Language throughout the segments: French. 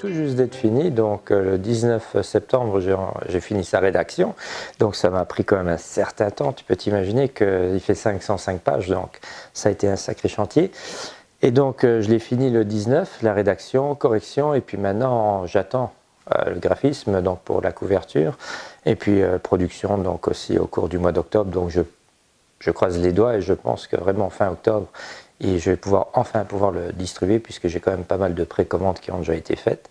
tout juste d'être fini, donc le 19 septembre, j'ai fini sa rédaction. Donc ça m'a pris quand même un certain temps. Tu peux t'imaginer qu'il fait 505 pages, donc ça a été un sacré chantier. Et donc je l'ai fini le 19, la rédaction, correction, et puis maintenant j'attends le graphisme donc pour la couverture, et puis production donc aussi au cours du mois d'octobre. Donc je croise les doigts et je pense que vraiment fin octobre, et je vais enfin pouvoir le distribuer puisque j'ai quand même pas mal de précommandes qui ont déjà été faites.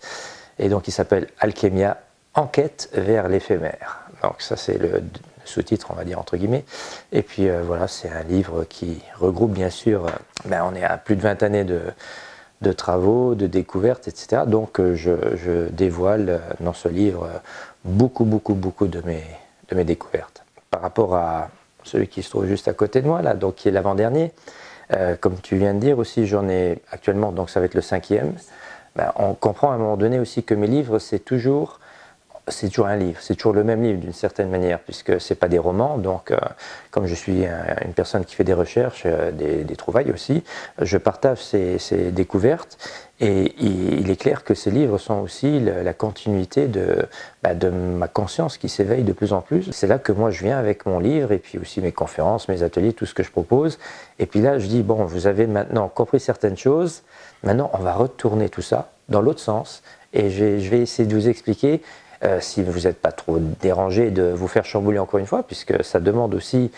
Et donc il s'appelle Alchemia, Enquête vers l'éphémère. Donc ça c'est le sous-titre, on va dire entre guillemets. Et puis voilà, c'est un livre qui regroupe bien sûr, on est à plus de 20 années de travaux, de découvertes, etc. Donc je dévoile dans ce livre beaucoup de mes découvertes. Par rapport à celui qui se trouve juste à côté de moi, là, donc qui est l'avant-dernier, comme tu viens de dire aussi, j'en ai actuellement, donc ça va être le 5e. On comprend à un moment donné aussi que mes livres, c'est toujours un livre, c'est toujours le même livre d'une certaine manière, puisque ce n'est pas des romans. Donc, comme je suis une personne qui fait des recherches, des trouvailles aussi, je partage ces découvertes. Et il est clair que ces livres sont aussi la continuité de ma conscience qui s'éveille de plus en plus. C'est là que moi je viens avec mon livre, et puis aussi mes conférences, mes ateliers, tout ce que je propose. Et puis là, je dis, bon, vous avez maintenant compris certaines choses, maintenant on va retourner tout ça dans l'autre sens. Et je vais essayer de vous expliquer, si vous n'êtes pas trop dérangé, de vous faire chambouler encore une fois, puisque ça demande aussi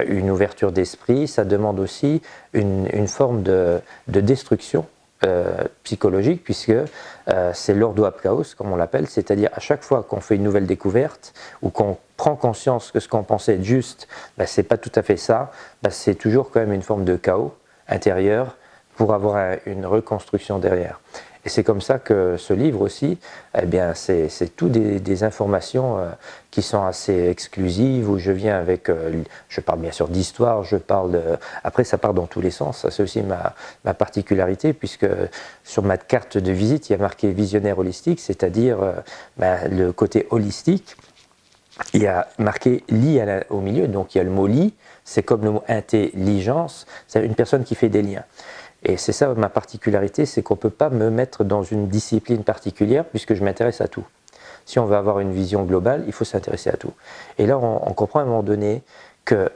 une ouverture d'esprit, ça demande aussi une forme de destruction psychologique, puisque c'est l'ordo ab chaos, comme on l'appelle, c'est-à-dire à chaque fois qu'on fait une nouvelle découverte ou qu'on prend conscience que ce qu'on pensait être juste, c'est pas tout à fait ça, c'est toujours quand même une forme de chaos intérieur pour avoir une reconstruction derrière. Et c'est comme ça que ce livre aussi, c'est tout des informations qui sont assez exclusives, où je viens avec, je parle bien sûr d'histoire, après ça part dans tous les sens, ça c'est aussi ma particularité, puisque sur ma carte de visite, il y a marqué visionnaire holistique, c'est-à-dire le côté holistique. Il y a marqué lit au milieu, donc il y a le mot lit, c'est comme le mot intelligence, c'est une personne qui fait des liens. Et c'est ça ma particularité, c'est qu'on ne peut pas me mettre dans une discipline particulière puisque je m'intéresse à tout. Si on veut avoir une vision globale, il faut s'intéresser à tout. Et là, on comprend à un moment donné que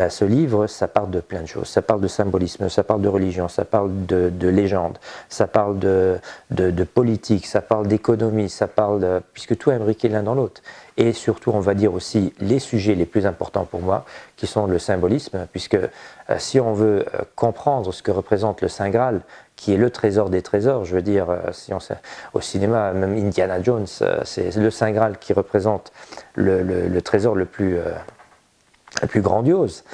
ce livre, ça parle de plein de choses. Ça parle de symbolisme, ça parle de religion, ça parle de légende, ça parle de politique, ça parle d'économie, ça parle puisque tout est imbriqué l'un dans l'autre. Et surtout, on va dire aussi les sujets les plus importants pour moi, qui sont le symbolisme, puisque si on veut comprendre ce que représente le Saint Graal, qui est le trésor des trésors, je veux dire, si au cinéma, même Indiana Jones, c'est le Saint Graal qui représente le trésor le plus grandiose.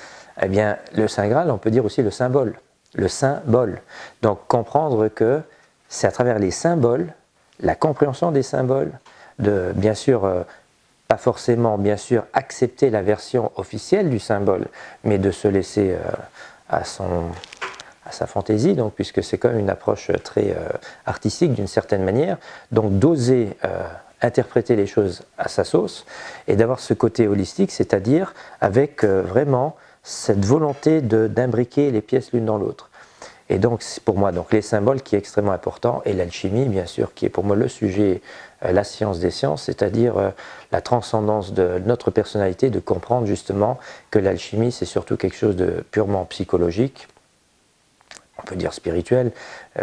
Eh bien, le Saint Graal, on peut dire aussi le symbole. Le symbole. Donc, comprendre que c'est à travers les symboles, la compréhension des symboles, bien sûr, pas forcément, bien sûr, accepter la version officielle du symbole, mais de se laisser à sa fantaisie, donc, puisque c'est quand même une approche très artistique d'une certaine manière, donc d'oser interpréter les choses à sa sauce et d'avoir ce côté holistique, c'est-à-dire avec vraiment cette volonté d'imbriquer les pièces l'une dans l'autre. Et donc c'est pour moi donc les symboles qui est extrêmement important, et l'alchimie bien sûr qui est pour moi le sujet, la science des sciences, c'est-à-dire la transcendance de notre personnalité, de comprendre justement que l'alchimie c'est surtout quelque chose de purement psychologique. On peut dire spirituel,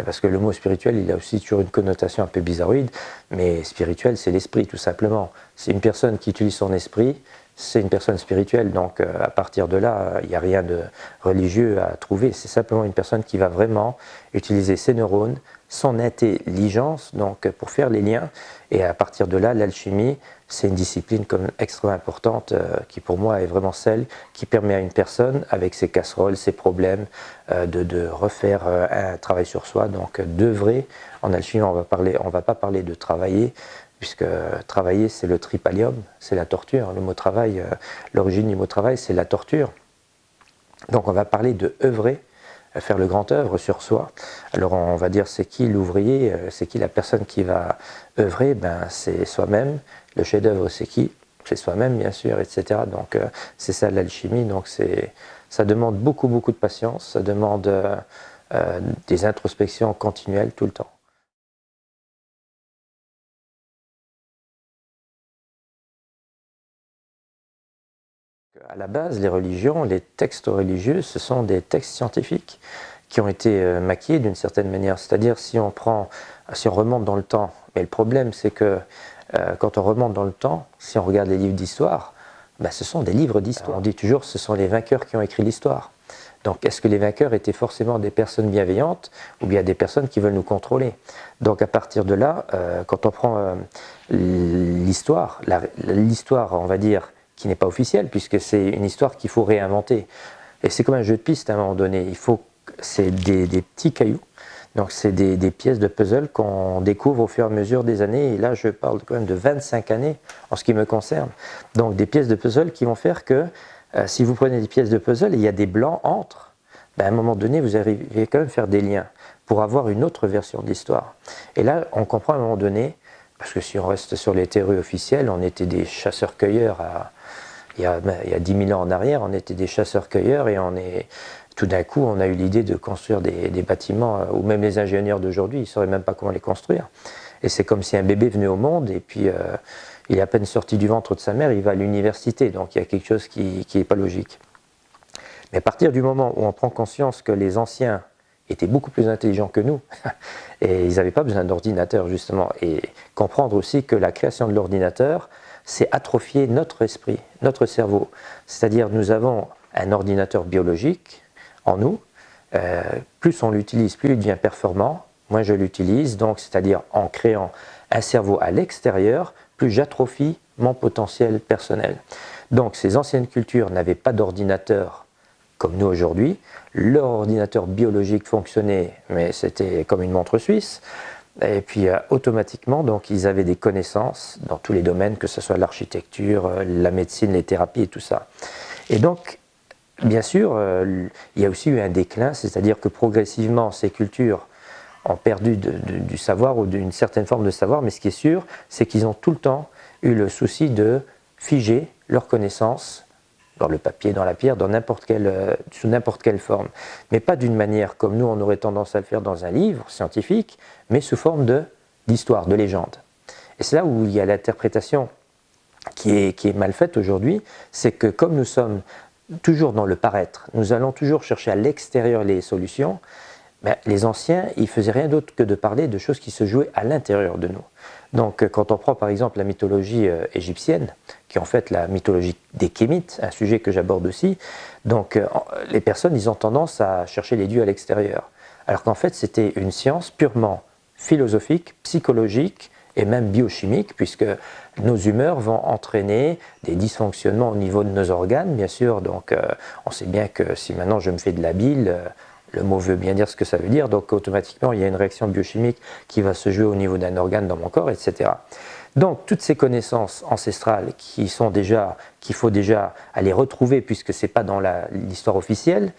parce que le mot spirituel, il a aussi toujours une connotation un peu bizarroïde, mais spirituel, c'est l'esprit, tout simplement. C'est une personne qui utilise son esprit, c'est une personne spirituelle, donc à partir de là, il n'y a rien de religieux à trouver, c'est simplement une personne qui va vraiment utiliser ses neurones, son intelligence, donc pour faire les liens, et à partir de là, l'alchimie, c'est une discipline comme extrêmement importante qui pour moi est vraiment celle qui permet à une personne, avec ses casseroles, ses problèmes, de refaire un travail sur soi, donc d'œuvrer. En alchimie, on va pas parler de travailler, puisque travailler c'est le tripalium, c'est la torture. Le mot travail, l'origine du mot travail c'est la torture. Donc on va parler de œuvrer, faire le grand œuvre sur soi. Alors on va dire c'est qui l'ouvrier, c'est qui la personne qui va œuvrer, c'est soi-même. Le chef-d'œuvre c'est qui? C'est soi-même bien sûr, etc. Donc c'est ça l'alchimie, donc ça demande beaucoup de patience, ça demande des introspections continuelles tout le temps. à la base, les religions, les textes religieux, ce sont des textes scientifiques qui ont été maquillés d'une certaine manière. C'est-à-dire si on remonte dans le temps, mais le problème c'est que quand on remonte dans le temps, si on regarde les livres d'histoire, ce sont des livres d'histoire. On dit toujours ce sont les vainqueurs qui ont écrit l'histoire. Donc est-ce que les vainqueurs étaient forcément des personnes bienveillantes ou bien des personnes qui veulent nous contrôler? Donc à partir de là, quand on prend l'histoire, on va dire, qui n'est pas officielle, puisque c'est une histoire qu'il faut réinventer. Et c'est comme un jeu de piste à un moment donné. C'est des petits cailloux. Donc c'est des pièces de puzzle qu'on découvre au fur et à mesure des années. Et là, je parle quand même de 25 années en ce qui me concerne. Donc des pièces de puzzle qui vont faire que si vous prenez des pièces de puzzle et il y a des blancs entre, à un moment donné, vous arrivez quand même à faire des liens pour avoir une autre version de l'histoire. Et là, on comprend à un moment donné, parce que si on reste sur les théories officielles, on était des chasseurs-cueilleurs il y a 10 000 ans en arrière, on était des chasseurs-cueilleurs et tout d'un coup, on a eu l'idée de construire des bâtiments, où même les ingénieurs d'aujourd'hui, ils ne sauraient même pas comment les construire. Et c'est comme si un bébé venait au monde et puis il est à peine sorti du ventre de sa mère, il va à l'université. Donc il y a quelque chose qui n'est pas logique. Mais à partir du moment où on prend conscience que les anciens étaient beaucoup plus intelligents que nous, et ils n'avaient pas besoin d'ordinateur justement, et comprendre aussi que la création de l'ordinateur, c'est atrophier notre esprit, notre cerveau. C'est-à-dire nous avons un ordinateur biologique en nous, plus on l'utilise, plus il devient performant, moins je l'utilise, donc c'est-à-dire en créant un cerveau à l'extérieur, plus j'atrophie mon potentiel personnel. Donc ces anciennes cultures n'avaient pas d'ordinateur comme nous aujourd'hui, leur ordinateur biologique fonctionnait, mais c'était comme une montre suisse, et puis automatiquement, donc ils avaient des connaissances dans tous les domaines, que ce soit l'architecture, la médecine, les thérapies et tout ça. Et donc, bien sûr, il y a aussi eu un déclin, c'est-à-dire que progressivement, ces cultures ont perdu du savoir ou d'une certaine forme de savoir, mais ce qui est sûr, c'est qu'ils ont tout le temps eu le souci de figer leurs connaissances dans le papier, dans la pierre, sous n'importe quelle forme. Mais pas d'une manière comme nous, on aurait tendance à le faire dans un livre scientifique, mais sous forme d'histoire, de légende. Et c'est là où il y a l'interprétation qui est mal faite aujourd'hui, c'est que comme nous sommes toujours dans le paraître, nous allons toujours chercher à l'extérieur les solutions, les anciens, ils ne faisaient rien d'autre que de parler de choses qui se jouaient à l'intérieur de nous. Donc quand on prend par exemple la mythologie égyptienne, qui est en fait la mythologie des Kémites, un sujet que j'aborde aussi, donc les personnes, ils ont tendance à chercher les dieux à l'extérieur. Alors qu'en fait, c'était une science purement philosophique, psychologique et même biochimique, puisque nos humeurs vont entraîner des dysfonctionnements au niveau de nos organes, bien sûr. Donc on sait bien que si maintenant je me fais de la bile, le mot veut bien dire ce que ça veut dire, donc automatiquement il y a une réaction biochimique qui va se jouer au niveau d'un organe dans mon corps, etc. Donc toutes ces connaissances ancestrales qu'il faut déjà aller retrouver puisque ce n'est pas dans l'histoire officielle,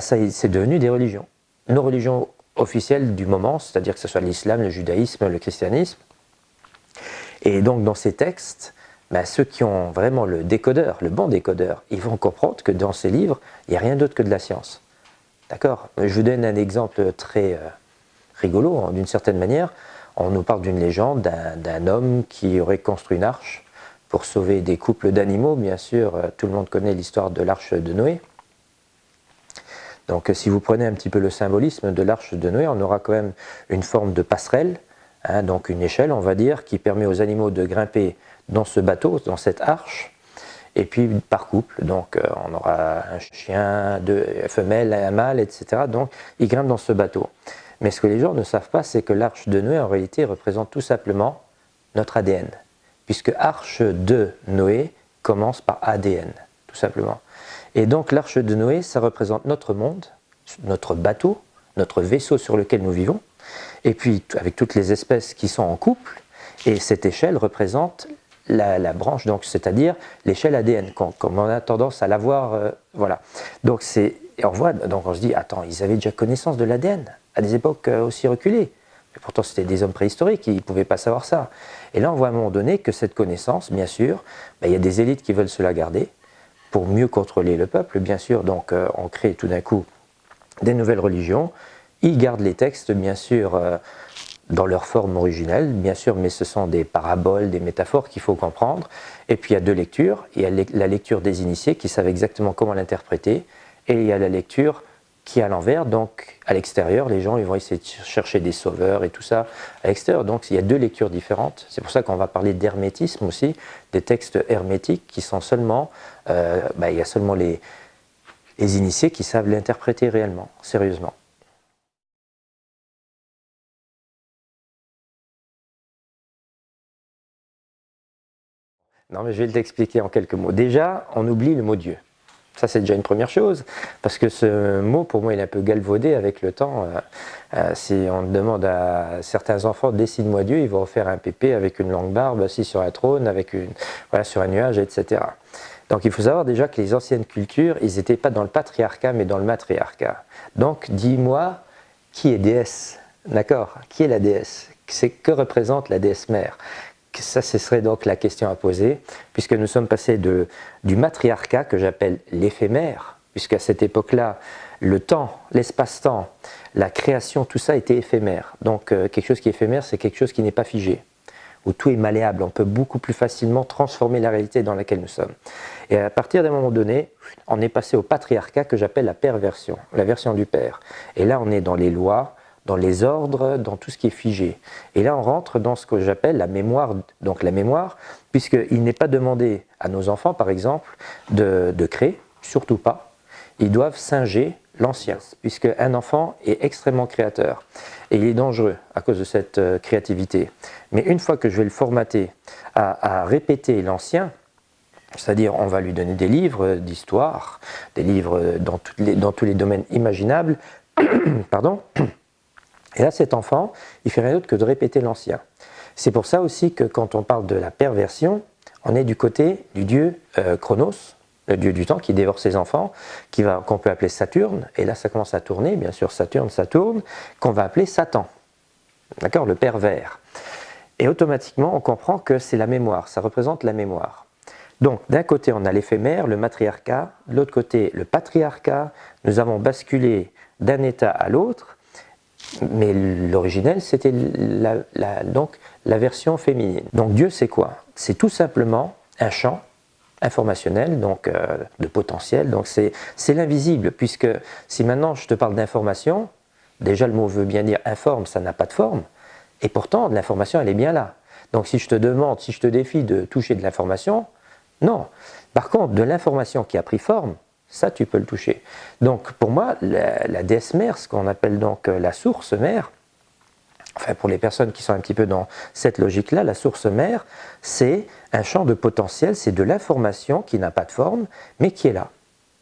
c'est devenu des religions. Nos religions officielles du moment, c'est-à-dire que ce soit l'islam, le judaïsme, le christianisme. Et donc dans ces textes, ceux qui ont vraiment le décodeur, le bon décodeur, ils vont comprendre que dans ces livres, il n'y a rien d'autre que de la science. D'accord ? Je vous donne un exemple très rigolo, d'une certaine manière. On nous parle d'une légende d'un homme qui aurait construit une arche pour sauver des couples d'animaux. Bien sûr, tout le monde connaît l'histoire de l'arche de Noé. Donc si vous prenez un petit peu le symbolisme de l'arche de Noé, on aura quand même une forme de passerelle, donc une échelle, on va dire, qui permet aux animaux de grimper dans ce bateau, dans cette arche. Et puis par couple, donc on aura un chien, deux femelles, un mâle, etc. Donc ils grimpent dans ce bateau. Mais ce que les gens ne savent pas, c'est que l'arche de Noé en réalité représente tout simplement notre ADN. Puisque arche de Noé commence par ADN, tout simplement. Et donc l'arche de Noé, ça représente notre monde, notre bateau, notre vaisseau sur lequel nous vivons, et puis avec toutes les espèces qui sont en couple, et cette échelle représente la branche, donc c'est-à-dire l'échelle ADN, comme on a tendance à l'avoir, voilà. Donc on voit, donc on se dit, attends, ils avaient déjà connaissance de l'ADN à des époques aussi reculées. Mais pourtant, c'était des hommes préhistoriques, ils ne pouvaient pas savoir ça. Et là, on voit à un moment donné que cette connaissance, bien sûr, il y a des élites qui veulent se la garder pour mieux contrôler le peuple, bien sûr. Donc, on crée tout d'un coup des nouvelles religions. Ils gardent les textes, bien sûr, dans leur forme originelle, bien sûr, mais ce sont des paraboles, des métaphores qu'il faut comprendre. Et puis il y a deux lectures. Il y a la lecture des initiés qui savent exactement comment l'interpréter, et il y a la lecture qui est à l'envers, donc à l'extérieur, les gens ils vont essayer de chercher des sauveurs et tout ça à l'extérieur. Donc il y a deux lectures différentes. C'est pour ça qu'on va parler d'hermétisme aussi, des textes hermétiques qui sont seulement, il y a seulement les initiés qui savent l'interpréter réellement, sérieusement. Non, mais je vais t'expliquer en quelques mots. Déjà, on oublie le mot Dieu. Ça, c'est déjà une première chose, parce que ce mot, pour moi, il est un peu galvaudé avec le temps. Si on demande à certains enfants, dessine-moi Dieu, ils vont faire un pépé avec une longue barbe, assis sur un trône, sur un nuage, etc. Donc, il faut savoir déjà que les anciennes cultures, ils n'étaient pas dans le patriarcat, mais dans le matriarcat. Donc, dis-moi, qui est déesse? D'accord? Qui est la déesse? Que représente la déesse mère? Ça, ce serait donc la question à poser, puisque nous sommes passés du matriarcat, que j'appelle l'éphémère, puisqu'à cette époque-là, le temps, l'espace-temps, la création, tout ça était éphémère. Donc quelque chose qui est éphémère, c'est quelque chose qui n'est pas figé, où tout est malléable. On peut beaucoup plus facilement transformer la réalité dans laquelle nous sommes. Et à partir d'un moment donné, on est passé au patriarcat, que j'appelle la perversion, la version du père. Et là, on est dans les lois, dans les ordres, dans tout ce qui est figé. Et là, on rentre dans ce que j'appelle la mémoire. Donc la mémoire, puisqu'il n'est pas demandé à nos enfants, par exemple, de créer, surtout pas. Ils doivent singer l'ancien, puisque un enfant est extrêmement créateur. Et il est dangereux à cause de cette créativité. Mais une fois que je vais le formater à répéter l'ancien, c'est-à-dire on va lui donner des livres d'histoire, des livres dans tous les domaines imaginables, pardon. Et là, cet enfant, il fait rien d'autre que de répéter l'ancien. C'est pour ça aussi que quand on parle de la perversion, on est du côté du dieu Chronos, le dieu du temps qui dévore ses enfants, qu'on peut appeler Saturne, et là ça commence à tourner, bien sûr Saturne, ça tourne, qu'on va appeler Satan, d'accord, le pervers. Et automatiquement, on comprend que c'est la mémoire, ça représente la mémoire. Donc d'un côté, on a l'éphémère, le matriarcat, de l'autre côté, le patriarcat, nous avons basculé d'un état à l'autre. Mais l'originel, c'était donc la version féminine. Donc Dieu, c'est quoi? C'est tout simplement un champ informationnel, donc de potentiel. Donc c'est l'invisible, puisque si maintenant je te parle d'information, déjà le mot veut bien dire informe, ça n'a pas de forme. Et pourtant, l'information, elle est bien là. Donc si je te demande, si je te défie de toucher de l'information, non. Par contre, de l'information qui a pris forme, ça, tu peux le toucher. Donc, pour moi, la déesse mère, ce qu'on appelle donc la source mère, enfin pour les personnes qui sont un petit peu dans cette logique-là, la source mère, c'est un champ de potentiel, c'est de l'information qui n'a pas de forme, mais qui est là.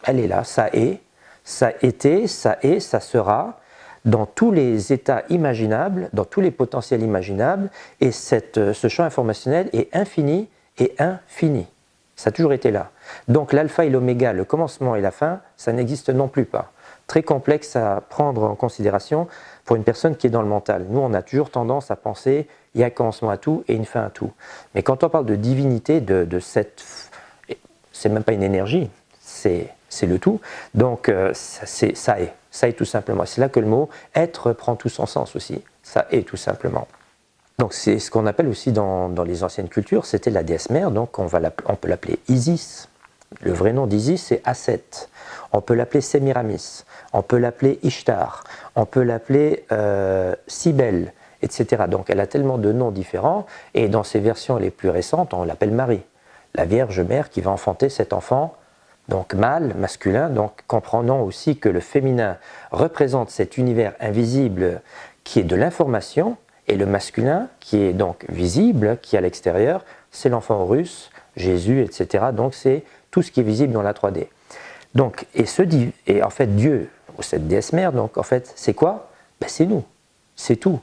Elle est là, ça est, ça était, ça est, ça sera, dans tous les états imaginables, dans tous les potentiels imaginables, et ce champ informationnel est infini et infini. Ça a toujours été là. Donc l'alpha et l'oméga, le commencement et la fin, ça n'existe non plus pas. Très complexe à prendre en considération pour une personne qui est dans le mental. Nous, on a toujours tendance à penser il y a un commencement à tout et une fin à tout. Mais quand on parle de divinité, c'est même pas une énergie, c'est le tout. Donc ça est tout simplement. C'est là que le mot être prend tout son sens aussi. Ça est tout simplement. Donc c'est ce qu'on appelle aussi dans les anciennes cultures, c'était la déesse mère, donc on peut l'appeler Isis. Le vrai nom d'Isis, c'est Aset. On peut l'appeler Sémiramis, on peut l'appeler Ishtar, on peut l'appeler Cybèle, etc. Donc elle a tellement de noms différents, et dans ses versions les plus récentes, on l'appelle Marie, la Vierge Mère qui va enfanter cet enfant, donc mâle, masculin, donc comprenant aussi que le féminin représente cet univers invisible qui est de l'information, et le masculin, qui est donc visible, qui est à l'extérieur, c'est l'enfant russe, Jésus, etc. Donc c'est tout ce qui est visible dans la 3D. Donc, et en fait Dieu, ou cette déesse mère, donc en fait c'est quoi? C'est nous, c'est tout.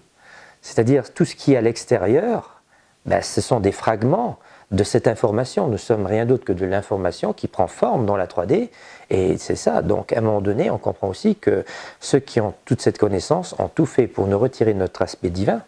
C'est-à-dire tout ce qui est à l'extérieur, ce sont des fragments de cette information. Nous sommes rien d'autre que de l'information qui prend forme dans la 3D, et c'est ça. Donc à un moment donné, on comprend aussi que ceux qui ont toute cette connaissance ont tout fait pour nous retirer notre aspect divin,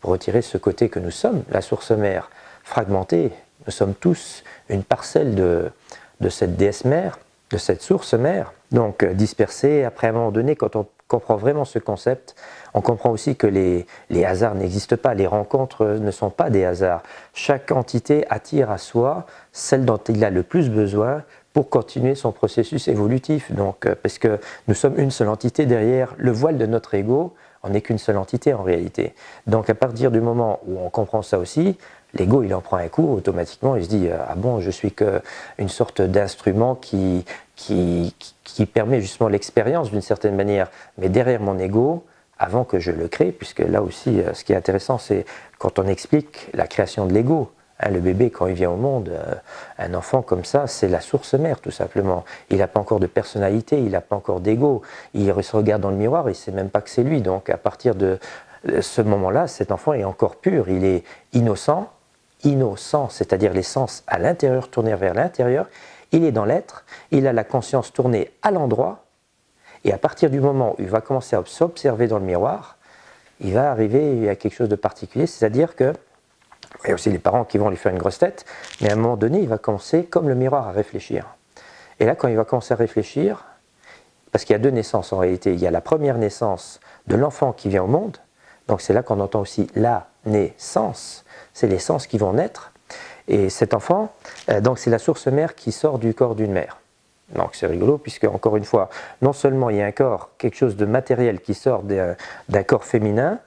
pour retirer ce côté que nous sommes, la source mère fragmentée. Nous sommes tous une parcelle de cette déesse mère, de cette source mère, donc dispersée. Après, à un moment donné, quand on comprend vraiment ce concept, on comprend aussi que les hasards n'existent pas, les rencontres ne sont pas des hasards. Chaque entité attire à soi celle dont il a le plus besoin pour continuer son processus évolutif. Donc, parce que nous sommes une seule entité derrière le voile de notre ego, on n'est qu'une seule entité en réalité. Donc à partir du moment où on comprend ça aussi, l'ego il en prend un coup automatiquement, il se dit ah bon, je suis qu'une sorte d'instrument qui permet justement l'expérience d'une certaine manière, mais derrière mon ego, avant que je le crée, puisque là aussi ce qui est intéressant c'est quand on explique la création de l'ego. Le bébé, quand il vient au monde, un enfant comme ça, c'est la source mère, tout simplement. Il n'a pas encore de personnalité, il n'a pas encore d'ego. Il se regarde dans le miroir, il ne sait même pas que c'est lui. Donc, à partir de ce moment-là, cet enfant est encore pur. Il est innocent, c'est-à-dire les sens à l'intérieur, tournés vers l'intérieur. Il est dans l'être, il a la conscience tournée à l'endroit. Et à partir du moment où il va commencer à s'observer dans le miroir, il va arriver à quelque chose de particulier, c'est-à-dire que il y a aussi les parents qui vont lui faire une grosse tête, mais à un moment donné, il va commencer, comme le miroir, à réfléchir. Et là, quand il va commencer à réfléchir, parce qu'il y a deux naissances en réalité, il y a la première naissance de l'enfant qui vient au monde, donc c'est là qu'on entend aussi la naissance, c'est les sens qui vont naître, et cet enfant, donc c'est la source mère qui sort du corps d'une mère. Donc c'est rigolo, puisque encore une fois, non seulement il y a un corps, quelque chose de matériel qui sort d'un corps féminin,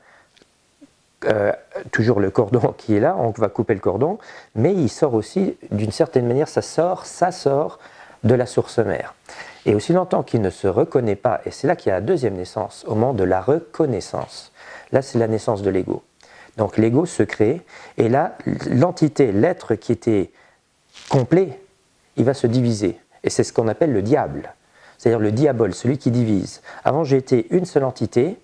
toujours le cordon qui est là, on va couper le cordon, mais il sort aussi, d'une certaine manière, ça sort de la source mère. Et aussi longtemps qu'il ne se reconnaît pas, et c'est là qu'il y a la deuxième naissance, au moment de la reconnaissance. Là, c'est la naissance de l'ego. Donc l'ego se crée, et là, l'entité, l'être qui était complet, il va se diviser. Et c'est ce qu'on appelle le diable, c'est-à-dire le diabole, celui qui divise. Avant, j'ai été une seule entité,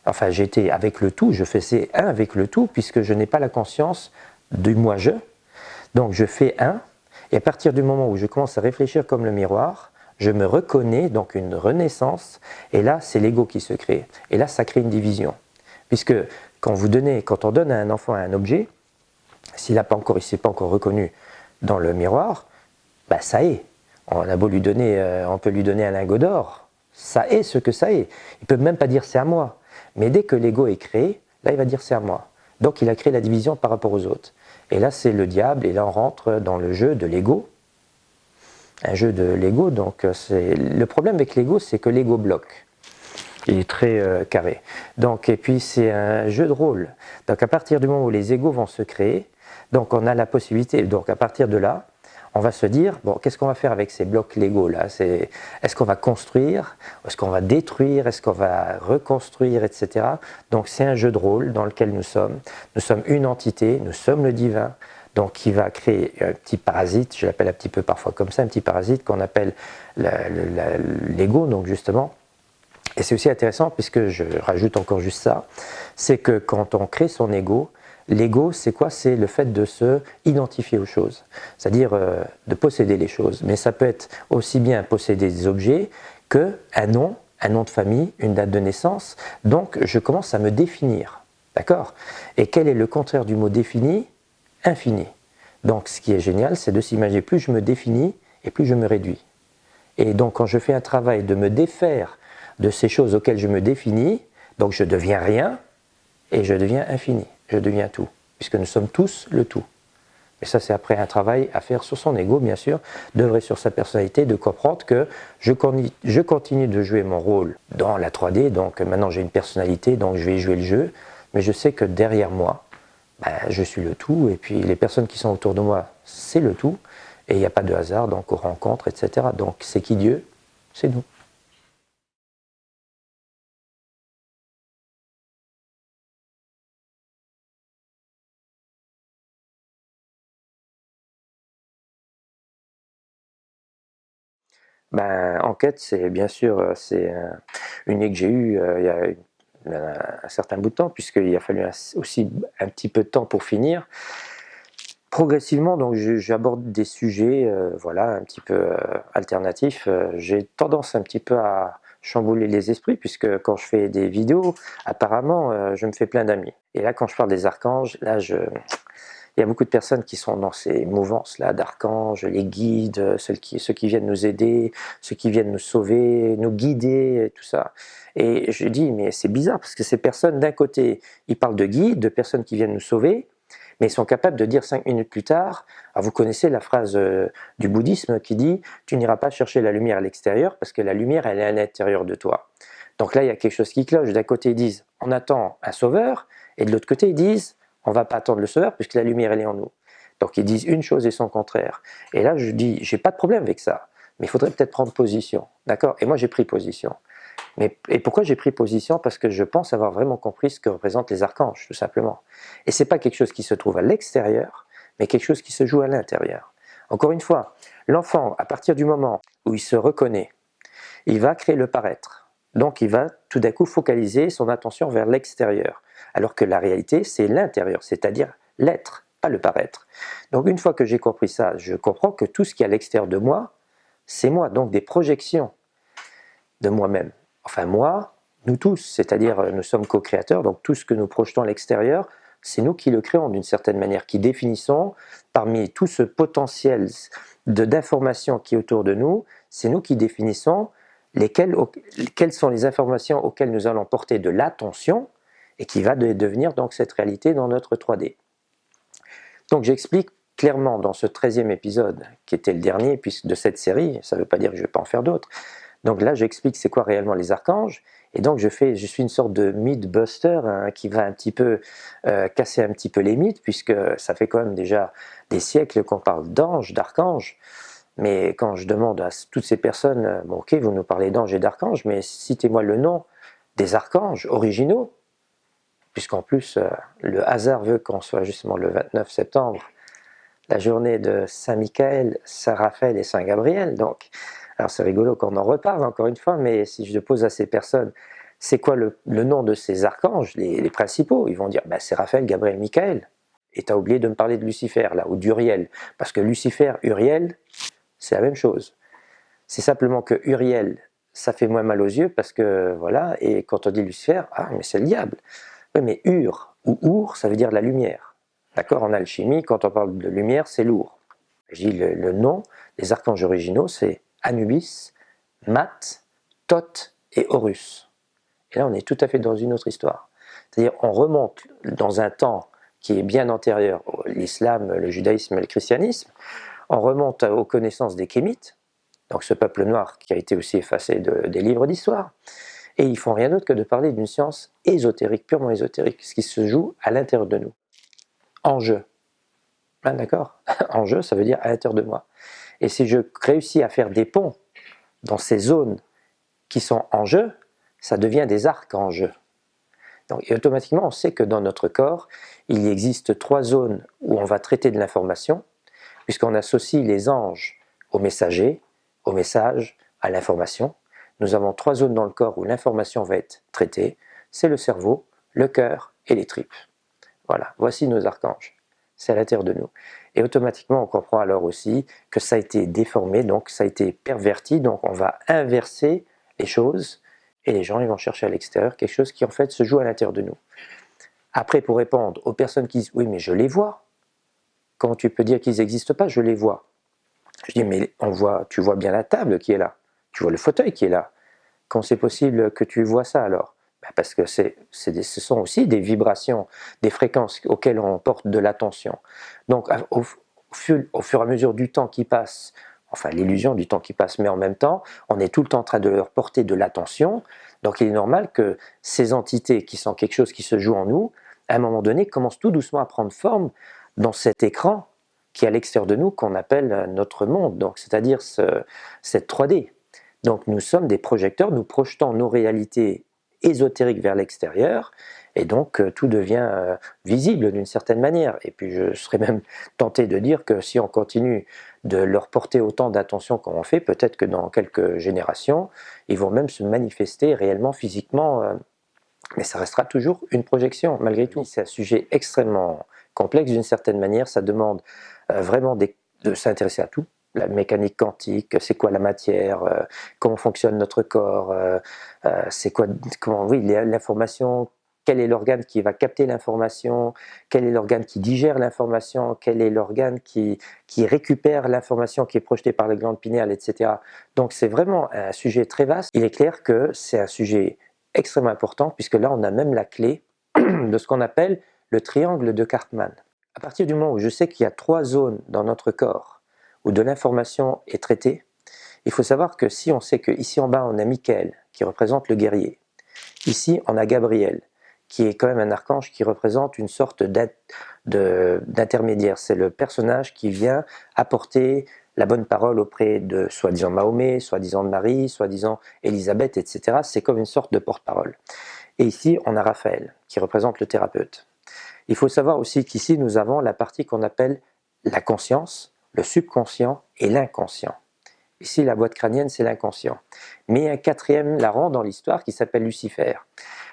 enfin j'étais avec le tout, je faisais un avec le tout, puisque je n'ai pas la conscience du moi-je. Donc je fais un, et à partir du moment où je commence à réfléchir comme le miroir, je me reconnais, donc une renaissance, et là c'est l'ego qui se crée. Et là ça crée une division. Puisque quand on donne à un enfant un objet, s'il ne s'est pas encore reconnu dans le miroir, bah ça est. On a beau lui donner, on peut lui donner un lingot d'or, ça est ce que ça est. Il ne peut même pas dire c'est à moi. Mais dès que l'ego est créé, là il va dire c'est à moi. Donc il a créé la division par rapport aux autres. Et là c'est le diable, et là on rentre dans le jeu de l'ego. Un jeu de l'ego, donc le problème avec l'ego, c'est que l'ego bloque. Il est très carré. Donc, et puis c'est un jeu de rôle. Donc à partir du moment où les égos vont se créer, donc on a la possibilité, donc à partir de là, on va se dire, bon, qu'est-ce qu'on va faire avec ces blocs Lego là? Est-ce qu'on va construire? Est-ce qu'on va détruire? Est-ce qu'on va reconstruire, etc. Donc c'est un jeu de rôle dans lequel nous sommes. Nous sommes une entité, nous sommes le divin, donc qui va créer un petit parasite, je l'appelle un petit peu parfois comme ça, un petit parasite qu'on appelle l'ego, donc justement. Et c'est aussi intéressant, puisque je rajoute encore juste ça, c'est que quand on crée son ego, l'ego, c'est quoi? C'est le fait de se identifier aux choses, c'est-à-dire de posséder les choses. Mais ça peut être aussi bien posséder des objets qu'un nom de famille, une date de naissance. Donc, je commence à me définir, d'accord? Et quel est le contraire du mot défini? Infini. Donc, ce qui est génial, c'est de s'imaginer, plus je me définis et plus je me réduis. Et donc, quand je fais un travail de me défaire de ces choses auxquelles je me définis, donc je deviens rien et je deviens infini, je deviens tout, puisque nous sommes tous le tout. Et ça, c'est après un travail à faire sur son ego, bien sûr, d'œuvrer sur sa personnalité, de comprendre que je continue de jouer mon rôle dans la 3D, donc maintenant j'ai une personnalité, donc je vais jouer le jeu, mais je sais que derrière moi, je suis le tout, et puis les personnes qui sont autour de moi, c'est le tout, et il n'y a pas de hasard, donc aux rencontres, etc. Donc c'est qui Dieu? C'est nous. En quête, c'est bien sûr une idée que j'ai eue il y a un certain bout de temps, puisqu'il a fallu aussi un petit peu de temps pour finir. Progressivement, donc j'aborde des sujets voilà, un petit peu alternatifs. J'ai tendance un petit peu à chambouler les esprits, puisque quand je fais des vidéos, apparemment, je me fais plein d'amis. Et là, quand je parle des archanges, là, il il y a beaucoup de personnes qui sont dans ces mouvances-là d'archanges, les guides, ceux qui viennent nous aider, ceux qui viennent nous sauver, nous guider, et tout ça. Et je dis, mais c'est bizarre, parce que ces personnes, d'un côté, ils parlent de guides, de personnes qui viennent nous sauver, mais ils sont capables de dire 5 minutes plus tard, vous connaissez la phrase du bouddhisme qui dit « Tu n'iras pas chercher la lumière à l'extérieur, parce que la lumière, elle est à l'intérieur de toi. » Donc là, il y a quelque chose qui cloche. D'un côté, ils disent « On attend un sauveur », et de l'autre côté, ils disent « On ne va pas attendre le sauveur, puisque la lumière, elle est en nous. » Donc ils disent une chose et son contraire. Et là, je dis, j'ai pas de problème avec ça, mais il faudrait peut-être prendre position, d'accord? Et moi, j'ai pris position. Et pourquoi j'ai pris position? Parce que je pense avoir vraiment compris ce que représentent les archanges, tout simplement. Et c'est pas quelque chose qui se trouve à l'extérieur, mais quelque chose qui se joue à l'intérieur. Encore une fois, l'enfant, à partir du moment où il se reconnaît, il va créer le paraître. Donc il va tout d'un coup focaliser son attention vers l'extérieur, alors que la réalité, c'est l'intérieur, c'est-à-dire l'être, pas le paraître. Donc une fois que j'ai compris ça, je comprends que tout ce qui est à l'extérieur de moi, c'est moi, donc des projections de moi-même. Enfin moi, nous tous, c'est-à-dire nous sommes co-créateurs, donc tout ce que nous projetons à l'extérieur, c'est nous qui le créons d'une certaine manière, qui définissons parmi tout ce potentiel d'informations qui est autour de nous, c'est nous qui définissons quelles sont les informations auxquelles nous allons porter de l'attention et qui va devenir donc cette réalité dans notre 3D. Donc j'explique clairement dans ce 13e épisode, qui était le dernier de cette série, ça ne veut pas dire que je ne vais pas en faire d'autres, donc là j'explique c'est quoi réellement les archanges, et donc je suis une sorte de mythbuster qui va un petit peu casser un petit peu les mythes, puisque ça fait quand même déjà des siècles qu'on parle d'anges, d'archanges, mais quand je demande à toutes ces personnes, bon ok vous nous parlez d'anges et d'archanges, mais citez-moi le nom des archanges originaux, puisqu'en plus, le hasard veut qu'on soit justement le 29 septembre, la journée de Saint-Michael, Saint-Raphaël et Saint-Gabriel. Donc, alors c'est rigolo qu'on en reparle encore une fois, mais si je pose à ces personnes, c'est quoi le nom de ces archanges, les principaux? Ils vont dire, c'est Raphaël, Gabriel, Michael. Et tu as oublié de me parler de Lucifer, là, ou d'Uriel. Parce que Lucifer, Uriel, c'est la même chose. C'est simplement que Uriel, ça fait moins mal aux yeux, parce que, voilà, et quand on dit Lucifer, mais c'est le diable. Oui, mais Ur ou Our, ça veut dire la lumière. D'accord? En alchimie, quand on parle de lumière, c'est lourd. Je dis le nom des archanges originaux, c'est Anubis, Mat, Thoth et Horus. Et là, on est tout à fait dans une autre histoire. C'est-à-dire, on remonte dans un temps qui est bien antérieur à l'islam, le judaïsme et le christianisme. On remonte aux connaissances des Kémites, donc ce peuple noir qui a été aussi effacé des livres d'histoire. Et ils font rien d'autre que de parler d'une science ésotérique, purement ésotérique, ce qui se joue à l'intérieur de nous. En jeu. D'accord? En jeu, ça veut dire à l'intérieur de moi. Et si je réussis à faire des ponts dans ces zones qui sont en jeu, ça devient des arcs en jeu. Donc, et automatiquement, on sait que dans notre corps, il existe 3 zones où on va traiter de l'information, puisqu'on associe les anges aux messagers, aux messages, à l'information. Nous avons 3 zones dans le corps où l'information va être traitée, c'est le cerveau, le cœur et les tripes. Voilà, voici nos archanges, c'est à l'intérieur de nous. Et automatiquement, on comprend alors aussi que ça a été déformé, donc ça a été perverti, donc on va inverser les choses, et les gens ils vont chercher à l'extérieur quelque chose qui en fait se joue à l'intérieur de nous. Après, pour répondre aux personnes qui disent « oui, mais je les vois », comment tu peux dire qu'ils n'existent pas? Je les vois. Je dis « mais tu vois bien la table qui est là. Tu vois le fauteuil qui est là. Quand c'est possible que tu vois ça alors? Parce que ce sont aussi des vibrations, des fréquences auxquelles on porte de l'attention. Donc au fur et à mesure du temps qui passe, enfin l'illusion du temps qui passe, mais en même temps, on est tout le temps en train de leur porter de l'attention. Donc il est normal que ces entités qui sont quelque chose qui se joue en nous, à un moment donné, commencent tout doucement à prendre forme dans cet écran qui est à l'extérieur de nous, qu'on appelle notre monde, donc c'est-à-dire cette 3D. Donc nous sommes des projecteurs, nous projetons nos réalités ésotériques vers l'extérieur, et donc tout devient visible d'une certaine manière. Et puis je serais même tenté de dire que si on continue de leur porter autant d'attention qu'on en fait, peut-être que dans quelques générations, ils vont même se manifester réellement, physiquement, mais ça restera toujours une projection, malgré tout. C'est un sujet extrêmement complexe d'une certaine manière, ça demande vraiment de s'intéresser à tout. La mécanique quantique, c'est quoi la matière, comment fonctionne notre corps, c'est quoi, oui, l'information quel est l'organe qui va capter l'information, quel est l'organe qui digère l'information, quel est l'organe qui récupère l'information qui est projetée par la glande pinéale, etc. Donc c'est vraiment un sujet très vaste. Il est clair que c'est un sujet extrêmement important, puisque là on a même la clé de ce qu'on appelle le triangle de Cartman. À partir du moment où je sais qu'il y a 3 zones dans notre corps où de l'information est traitée, il faut savoir que si on sait qu'ici en bas on a Michael qui représente le guerrier, ici on a Gabriel qui est quand même un archange qui représente une sorte d'intermédiaire. C'est le personnage qui vient apporter la bonne parole auprès de soi-disant Mahomet, soi-disant Marie, soi-disant Élisabeth, etc. C'est comme une sorte de porte-parole. Et ici on a Raphaël qui représente le thérapeute. Il faut savoir aussi qu'ici nous avons la partie qu'on appelle la conscience, le subconscient et l'inconscient. Ici, la boîte crânienne, c'est l'inconscient. Mais un quatrième larron dans l'histoire qui s'appelle Lucifer.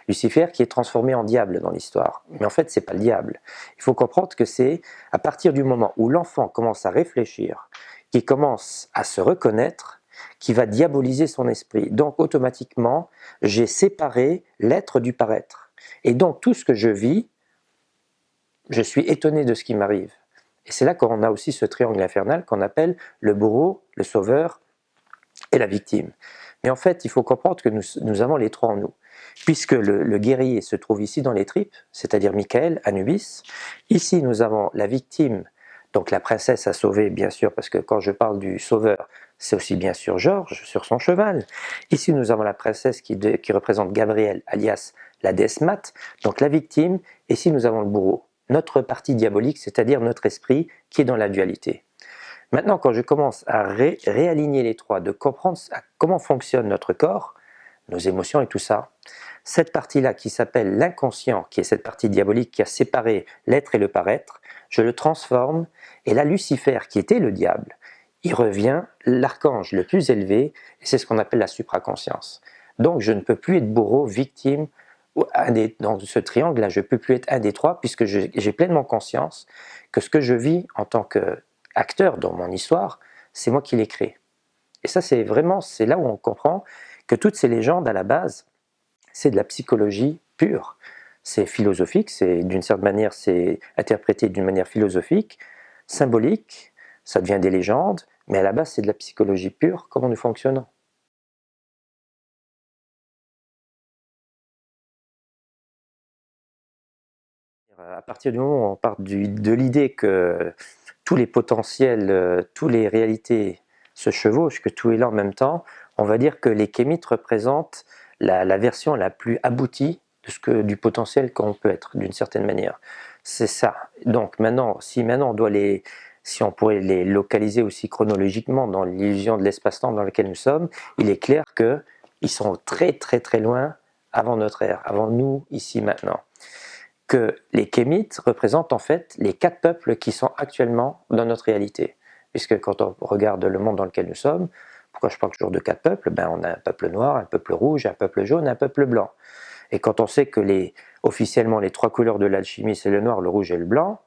Lucifer qui est transformé en diable dans l'histoire. Mais en fait, ce n'est pas le diable. Il faut comprendre que c'est à partir du moment où l'enfant commence à réfléchir, qui commence à se reconnaître, qui va diaboliser son esprit. Donc, automatiquement, j'ai séparé l'être du paraître. Et donc, tout ce que je vis, je suis étonné de ce qui m'arrive. Et c'est là qu'on a aussi ce triangle infernal qu'on appelle le bourreau, le sauveur et la victime. Mais en fait, il faut comprendre que nous avons les trois en nous. Puisque le guerrier se trouve ici dans les tripes, c'est-à-dire Michael, Anubis. Ici, nous avons la victime, donc la princesse à sauver, bien sûr, parce que quand je parle du sauveur, c'est aussi bien sûr Georges sur son cheval. Ici, nous avons la princesse qui représente Gabriel, alias la déesse Mat, donc la victime. Et ici, nous avons le bourreau, notre partie diabolique, c'est-à-dire notre esprit qui est dans la dualité. Maintenant, quand je commence à réaligner les trois, de comprendre comment fonctionne notre corps, nos émotions et tout ça, cette partie-là qui s'appelle l'inconscient, qui est cette partie diabolique qui a séparé l'être et le paraître, je le transforme, et là Lucifer, qui était le diable, il revient l'archange le plus élevé, et c'est ce qu'on appelle la supraconscience. Donc je ne peux plus être bourreau, victime, dans ce triangle-là, je ne peux plus être un des trois, puisque j'ai pleinement conscience que ce que je vis en tant qu'acteur dans mon histoire, c'est moi qui l'ai créé. Et ça, c'est là où on comprend que toutes ces légendes, à la base, c'est de la psychologie pure. C'est philosophique, d'une certaine manière, c'est interprété d'une manière philosophique, symbolique, ça devient des légendes, mais à la base, c'est de la psychologie pure, comment nous fonctionnons. À partir du moment où on part de l'idée que tous les potentiels, toutes les réalités se chevauchent, que tout est là en même temps, on va dire que les kémites représentent la version la plus aboutie du potentiel qu'on peut être, d'une certaine manière. C'est ça. Donc maintenant, si on pourrait les localiser aussi chronologiquement dans l'illusion de l'espace-temps dans lequel nous sommes, il est clair qu'ils sont très très très loin avant notre ère, avant nous, ici, maintenant. Que les Kémites représentent en fait les 4 peuples qui sont actuellement dans notre réalité. Puisque quand on regarde le monde dans lequel nous sommes, pourquoi je parle toujours de 4 peuples, on a un peuple noir, un peuple rouge, un peuple jaune, un peuple blanc. Et quand on sait que officiellement les 3 couleurs de l'alchimie, c'est le noir, le rouge et le blanc,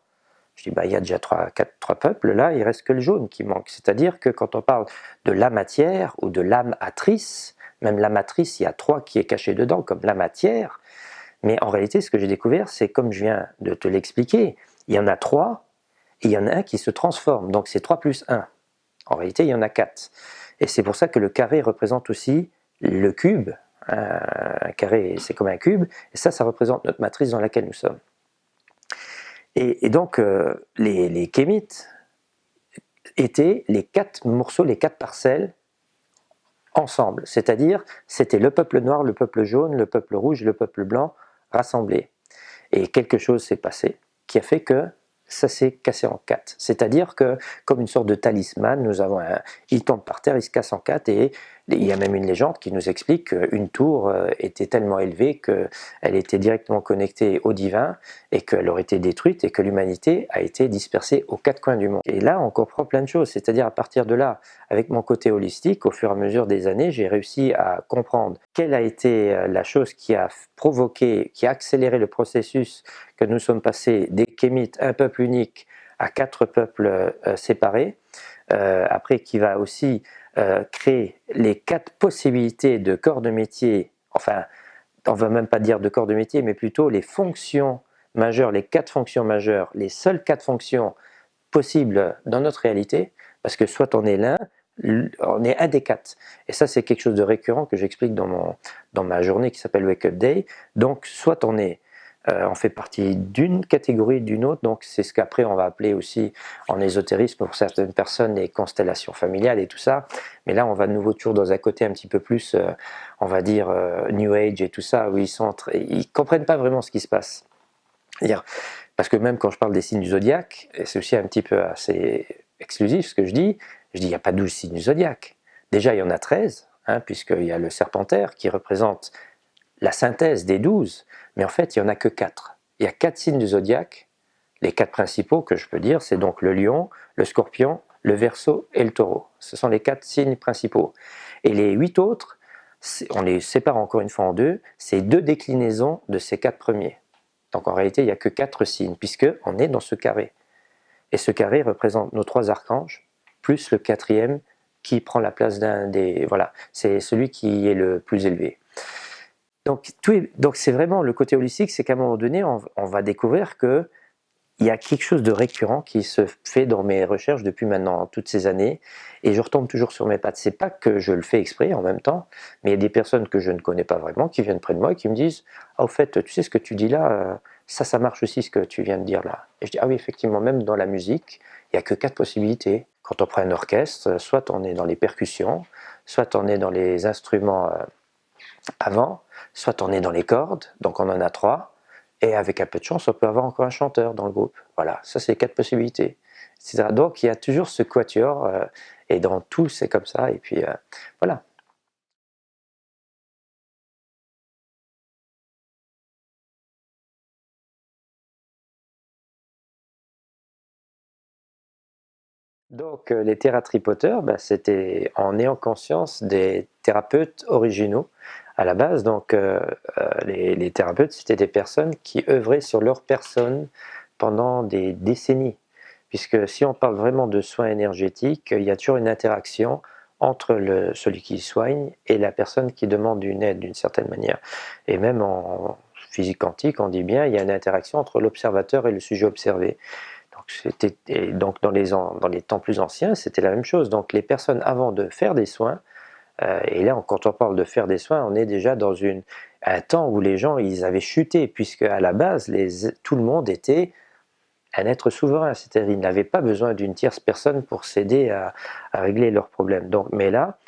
je dis il y a déjà 3 peuples, là il reste que le jaune qui manque. C'est-à-dire que quand on parle de la matière ou de l'âme matrice, même la matrice, il y a 3 qui est caché dedans, comme la matière. Mais en réalité, ce que j'ai découvert, c'est comme je viens de te l'expliquer, il y en a 3, et il y en a un qui se transforme, donc c'est 3 plus 1. En réalité, il y en a 4. Et c'est pour ça que le carré représente aussi le cube. Un carré, c'est comme un cube, et ça représente notre matrice dans laquelle nous sommes. Et donc, les kémites étaient les 4 morceaux, les 4 parcelles ensemble. C'est-à-dire, c'était le peuple noir, le peuple jaune, le peuple rouge, le peuple blanc, rassemblés. Et quelque chose s'est passé qui a fait que ça s'est cassé en 4. C'est-à-dire que, comme une sorte de talisman, il tombe par terre, il se casse en 4, et il y a même une légende qui nous explique qu'une tour était tellement élevée qu'elle était directement connectée au divin, et qu'elle aurait été détruite, et que l'humanité a été dispersée aux 4 coins du monde. Et là, on comprend plein de choses. C'est-à-dire, à partir de là, avec mon côté holistique, au fur et à mesure des années, j'ai réussi à comprendre quelle a été la chose qui a provoqué, qui a accéléré le processus que nous sommes passés des Kémites, un peuple unique, à 4 peuples séparés, après qui va aussi créer les 4 possibilités de corps de métier, enfin on ne va même pas dire de corps de métier, mais plutôt les fonctions majeures, les 4 fonctions majeures, les seules 4 fonctions possibles dans notre réalité, parce que soit on est l'un, on est un des 4. Et ça, c'est quelque chose de récurrent que j'explique dans ma journée qui s'appelle Wake Up Day. Donc, soit on fait partie d'une catégorie, d'une autre, donc c'est ce qu'après on va appeler aussi en ésotérisme pour certaines personnes les constellations familiales et tout ça, mais là on va de nouveau toujours dans un côté un petit peu plus, on va dire New Age et tout ça, où ils comprennent pas vraiment ce qui se passe. C'est-à-dire, parce que même quand je parle des signes du zodiaque, et c'est aussi un petit peu assez exclusif ce que je dis il n'y a pas 12 signes du zodiaque. Déjà il y en a 13, hein, puisqu'il y a le serpentaire qui représente la synthèse des 12, mais en fait, il n'y en a que 4. Il y a 4 signes du zodiaque. Les 4 principaux que je peux dire, c'est donc le lion, le scorpion, le verseau et le taureau. Ce sont les 4 signes principaux. Et les 8 autres, on les sépare encore une fois en deux, c'est 2 déclinaisons de ces 4 premiers. Donc en réalité, il n'y a que 4 signes, puisqu'on est dans ce carré. Et ce carré représente nos 3 archanges, plus le 4e qui prend la place d'un des... Voilà, c'est celui qui est le plus élevé. Donc c'est vraiment le côté holistique, c'est qu'à un moment donné, on va découvrir qu'il y a quelque chose de récurrent qui se fait dans mes recherches depuis maintenant toutes ces années, et je retombe toujours sur mes pattes. C'est pas que je le fais exprès en même temps, mais il y a des personnes que je ne connais pas vraiment qui viennent près de moi et qui me disent « Ah, au fait, tu sais ce que tu dis là, ça marche aussi ce que tu viens de dire là. » Et je dis « Ah oui, effectivement, même dans la musique, il n'y a que 4 possibilités. Quand on prend un orchestre, soit on est dans les percussions, soit on est dans les instruments avant, soit on est dans les cordes, donc on en a 3, et avec un peu de chance, on peut avoir encore un chanteur dans le groupe. Voilà, ça c'est les 4 possibilités, etc. Donc il y a toujours ce quatuor, et dans tout c'est comme ça, et puis voilà. Donc les thératripoteurs, bah, c'était en ayant conscience des thérapeutes originaux à la base. Donc les thérapeutes, c'était des personnes qui œuvraient sur leur personne pendant des décennies. Puisque si on parle vraiment de soins énergétiques, il y a toujours une interaction entre celui qui soigne et la personne qui demande une aide d'une certaine manière. Et même en physique quantique, on dit bien, il y a une interaction entre l'observateur et le sujet observé. Donc dans les temps plus anciens, c'était la même chose. Donc les personnes avant de faire des soins, et là quand on parle de faire des soins, on est déjà dans un temps où les gens ils avaient chuté, puisque à la base tout le monde était un être souverain, c'est-à-dire ils n'avaient pas besoin d'une tierce personne pour s'aider à régler leurs problèmes. Mais là,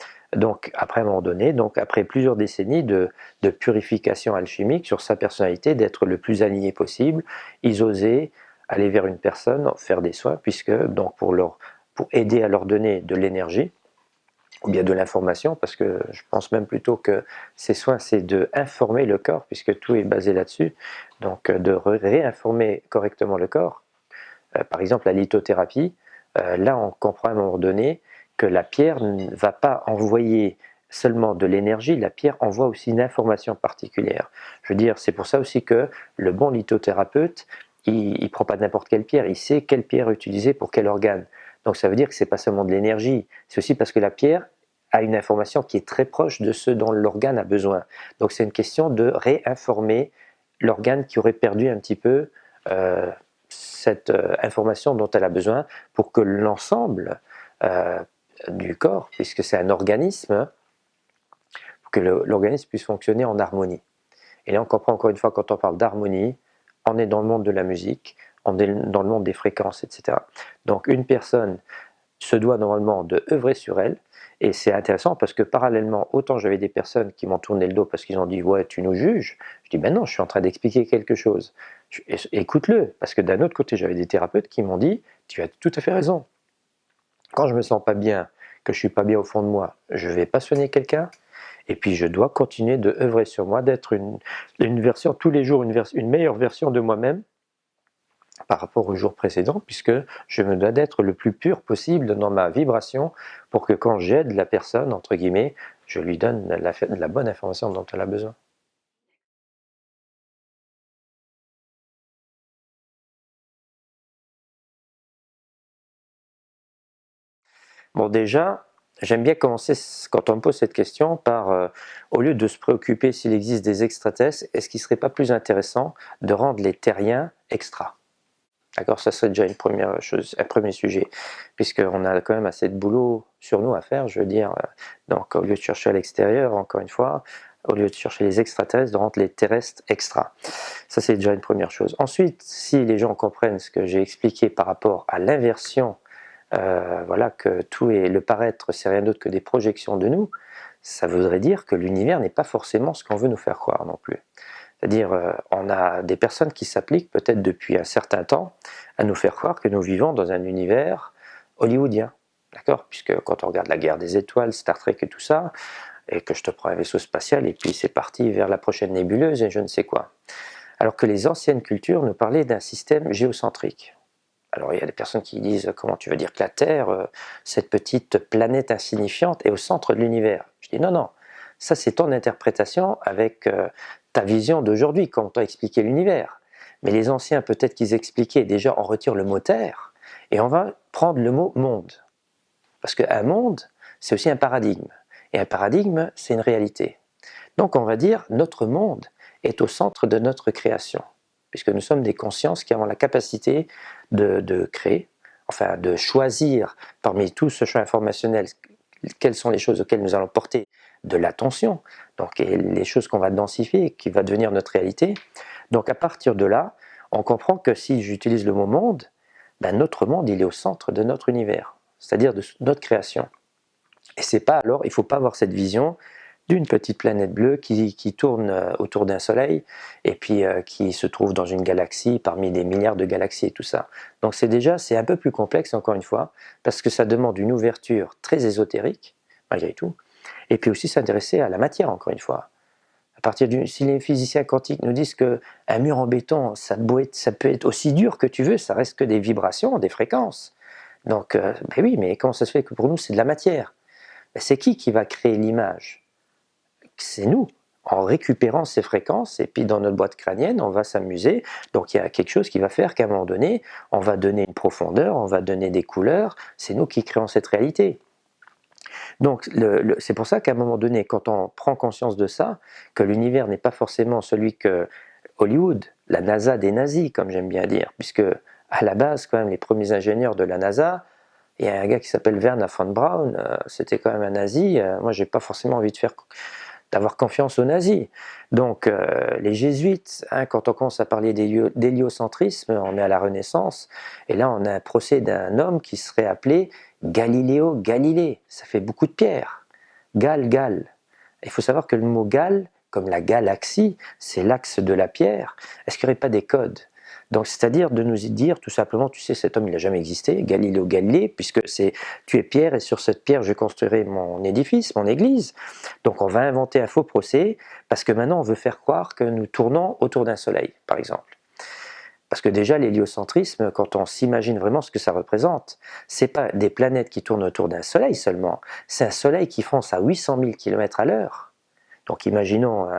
après un moment donné, après plusieurs décennies de purification alchimique sur sa personnalité, d'être le plus aligné possible, ils osaient aller vers une personne, faire des soins, puisque pour aider à leur donner de l'énergie, ou bien de l'information, parce que je pense même plutôt que ces soins, c'est de informer le corps, puisque tout est basé là-dessus, donc de réinformer correctement le corps. Par exemple, la lithothérapie, là on comprend à un moment donné que la pierre ne va pas envoyer seulement de l'énergie, la pierre envoie aussi une information particulière. Je veux dire, c'est pour ça aussi que le bon lithothérapeute, il ne prend pas n'importe quelle pierre, il sait quelle pierre utiliser pour quel organe. Donc ça veut dire que ce n'est pas seulement de l'énergie, c'est aussi parce que la pierre a une information qui est très proche de ce dont l'organe a besoin. Donc c'est une question de réinformer l'organe qui aurait perdu un petit peu cette information dont elle a besoin pour que l'ensemble du corps, puisque c'est un organisme, pour que l'organisme puisse fonctionner en harmonie. Et là, on comprend encore une fois, quand on parle d'harmonie, on est dans le monde de la musique, on est dans le monde des fréquences, etc. Donc une personne se doit normalement de œuvrer sur elle, et c'est intéressant parce que parallèlement, autant j'avais des personnes qui m'ont tourné le dos parce qu'ils ont dit « ouais, tu nous juges », je dis « ben non, je suis en train d'expliquer quelque chose, écoute-le », parce que d'un autre côté, j'avais des thérapeutes qui m'ont dit « tu as tout à fait raison, quand je me sens pas bien, que je suis pas bien au fond de moi, je vais pas soigner quelqu'un, et puis je dois continuer de œuvrer sur moi, d'être une version, tous les jours, une meilleure version de moi-même, par rapport au jour précédent, puisque je me dois d'être le plus pur possible dans ma vibration pour que quand j'aide la personne, entre guillemets, je lui donne la bonne information dont elle a besoin. Bon, déjà, j'aime bien commencer, quand on me pose cette question, par, au lieu de se préoccuper s'il existe des extraterrestres, est-ce qu'il ne serait pas plus intéressant de rendre les terriens extra? D'accord, ça serait déjà une première chose, un premier sujet, puisqu'on a quand même assez de boulot sur nous à faire, je veux dire. Donc, au lieu de chercher à l'extérieur, encore une fois, au lieu de chercher les extraterrestres, de rendre les terrestres extra. Ça, c'est déjà une première chose. Ensuite, si les gens comprennent ce que j'ai expliqué par rapport à l'inversion, voilà, que tout est le paraître, c'est rien d'autre que des projections de nous, ça voudrait dire que l'univers n'est pas forcément ce qu'on veut nous faire croire non plus. C'est-à-dire, on a des personnes qui s'appliquent peut-être depuis un certain temps à nous faire croire que nous vivons dans un univers hollywoodien. D'accord? Puisque quand on regarde la guerre des étoiles, Star Trek et tout ça, et que je te prends un vaisseau spatial et puis c'est parti vers la prochaine nébuleuse et je ne sais quoi. Alors que les anciennes cultures nous parlaient d'un système géocentrique. Alors il y a des personnes qui disent, comment tu veux dire que la Terre, cette petite planète insignifiante, est au centre de l'univers? Je dis non, non, ça c'est ton interprétation avec ta vision d'aujourd'hui, quand tu as expliqué l'univers. Mais les anciens, peut-être qu'ils expliquaient, déjà on retire le mot Terre, et on va prendre le mot monde. Parce qu'un monde, c'est aussi un paradigme. Et un paradigme, c'est une réalité. Donc on va dire, notre monde est au centre de notre création, puisque nous sommes des consciences qui avons la capacité de créer, enfin de choisir parmi tout ce champ informationnel quelles sont les choses auxquelles nous allons porter de l'attention, donc les choses qu'on va densifier, qui va devenir notre réalité. Donc à partir de là, on comprend que si j'utilise le mot monde, ben notre monde il est au centre de notre univers, c'est-à-dire de notre création. Et c'est pas alors, il ne faut pas avoir cette vision d'une petite planète bleue qui tourne autour d'un soleil et puis qui se trouve dans une galaxie parmi des milliards de galaxies et tout ça. Donc c'est un peu plus complexe encore une fois parce que ça demande une ouverture très ésotérique malgré tout et puis aussi s'intéresser à la matière encore une fois. Si les physiciens quantiques nous disent qu'un mur en béton ça peut être aussi dur que tu veux, ça reste que des vibrations, des fréquences. Donc ben oui, mais comment ça se fait que pour nous c'est de la matière? Ben c'est qui va créer l'image? C'est nous, en récupérant ces fréquences, et puis dans notre boîte crânienne, on va s'amuser. Donc il y a quelque chose qui va faire qu'à un moment donné, on va donner une profondeur, on va donner des couleurs, c'est nous qui créons cette réalité. Donc c'est pour ça qu'à un moment donné, quand on prend conscience de ça, que l'univers n'est pas forcément celui que Hollywood, la NASA des nazis, comme j'aime bien dire, puisque à la base, quand même, les premiers ingénieurs de la NASA, il y a un gars qui s'appelle Wernher von Braun, c'était quand même un nazi, moi j'ai pas forcément envie d'avoir confiance aux nazis. Donc les jésuites, hein, quand on commence à parler d'héliocentrisme, on est à la Renaissance, et là on a un procès d'un homme qui serait appelé Galiléo Galilée. Ça fait beaucoup de pierres. Gal. Il faut savoir que le mot Gal, comme la galaxie, c'est l'axe de la pierre. Est-ce qu'il n'y aurait pas des codes? Donc, c'est-à-dire de nous dire tout simplement, tu sais, cet homme, il n'a jamais existé, Galiléo Galilée, puisque tu es pierre et sur cette pierre, je construirai mon édifice, mon église. Donc, on va inventer un faux procès parce que maintenant, on veut faire croire que nous tournons autour d'un soleil, par exemple. Parce que déjà, l'héliocentrisme, quand on s'imagine vraiment ce que ça représente, c'est pas des planètes qui tournent autour d'un soleil seulement, c'est un soleil qui fonce à 800 000 km à l'heure. Donc, imaginons